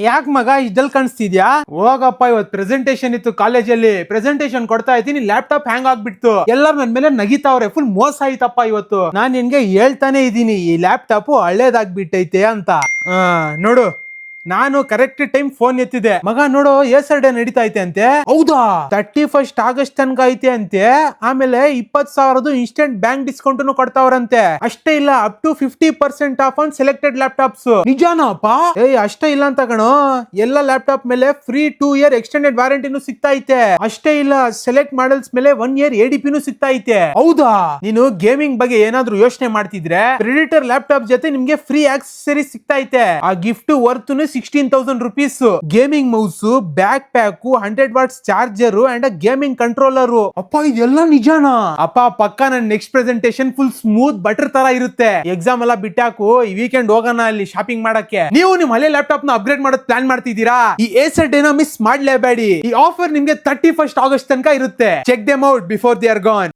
ಯಾಕೆ ಮಗ ಇದ್ದಲ್ಲಿ ಕಾಣಿಸ್ತಿದ್ಯಾ? ಹೋಗಪ್ಪ, ಇವತ್ತು ಪ್ರೆಸೆಂಟೇಶನ್ ಇತ್ತು ಕಾಲೇಜಲ್ಲಿ. ಪ್ರೆಸೆಂಟೇಶನ್ ಕೊಡ್ತಾ ಇದ್ದೀನಿ, ಲ್ಯಾಪ್ಟಾಪ್ ಹ್ಯಾಂಗ್ ಆಗ್ಬಿಡ್ತು. ಎಲ್ಲರೂ ನನ್ ಮೇಲೆ ನಗಿತಾವ್ರೆ. ಫುಲ್ ಮೋಸ ಆಯ್ತಪ್ಪ ಇವತ್ತು. ನಾನ್ ನಿನ್ಗೆ ಹೇಳ್ತಾನೆ ಇದ್ದೀನಿ, ಈ ಲ್ಯಾಪ್ಟಾಪ್ ಹಳ್ಳೇದಾಗ್ಬಿಟ್ಟೈತೆ ಅಂತ. ನೋಡು, ನಾನು ಕರೆಕ್ಟ್ ಟೈಮ್ ಫೋನ್ ಎತ್ತಿದೆ. ಮಗ ನೋಡು, ಎಸರ್ ಡೇ ನಡೀತಾ ಐತೆ ಅಂತೆ. ಹೌದಾ? 31 ಆಗಸ್ಟ್ ತನಕ ಐತೆ ಅಂತೆ. ಆಮೇಲೆ 20,000 ಇನ್ಸ್ಟೆಂಟ್ ಬ್ಯಾಂಕ್ ಡಿಸ್ಕೌಂಟ್ ಕೊಡ್ತಾವ್ರಂತೆ. ಅಷ್ಟೇ ಇಲ್ಲ, up to 50% off on selected laptops. ನಿಜಾನಪ್ಪ? ಅಷ್ಟೇ ಇಲ್ಲ ಅಂತ ಕಣೋ, ಎಲ್ಲ ಲ್ಯಾಪ್ಟಾಪ್ ಮೇಲೆ ಫ್ರೀ 2 ಇಯರ್ ಎಕ್ಸ್ಟೆಂಡೆಡ್ ವಾರಂಟಿನೂ ಸಿಗ್ತಾ ಐತೆ. ಅಷ್ಟೇ ಇಲ್ಲ, ಸೆಲೆಕ್ಟ್ ಮಾಡೆಲ್ಸ್ ಮೇಲೆ 1 ಇಯರ್ ADPನೂ ಸಿಗ್ತಾ ಐತೆ. ಹೌದಾ? ನೀನು ಗೇಮಿಂಗ್ ಬಗ್ಗೆ ಏನಾದ್ರೂ ಯೋಚನೆ ಮಾಡ್ತಿದ್ರೆ ಪ್ರೆಡಿಟರ್ ಲ್ಯಾಪ್ಟಾಪ್ ಜೊತೆ ನಿಮ್ಗೆ ಫ್ರೀ ಆಕ್ಸೆಸರೀಸ್ ಸಿಗ್ತಾ ಐತೆ. ಆ gift worth 16,000 rupees. Gaming mouse, back pack, 100 what's charger and gaming controller. ಅಪ್ಪ, ಇದೆಲ್ಲ ನಿಜಾನಾ? ಅಪ್ಪ ಪಕ್ಕ ನನ್ನ next presentation full smooth butter ತರ ಇರುತ್ತೆ. ಎಕ್ಸಾಮ್ ಎಲ್ಲ ಬಿಟ್ಟಾಕು, ಈ ವೀಕೆಂಡ್ ಹೋಗೋಣ ಅಲ್ಲಿ ಶಾಪಿಂಗ್ ಮಾಡಕ್ಕೆ. ನೀವು ನಿಮ್ ಹಳೆ ಲ್ಯಾಪ್ಟಾಪ್ ನ ಅಪ್ಗ್ರೇಡ್ ಮಾಡೋದ್ ಪ್ಲಾನ್ ಮಾಡ್ತಿದ್ದೀರಾ? ಈ ಏಸರ್ ಡೇನ ಮಿಸ್ ಮಾಡ್ಲೇಬೇಡಿ. ಈ ಆಫರ್ ನಿಮ್ಗೆ 31 ಆಗಸ್ಟ್ ತನಕ ಇರುತ್ತೆ. Check them out before they are gone.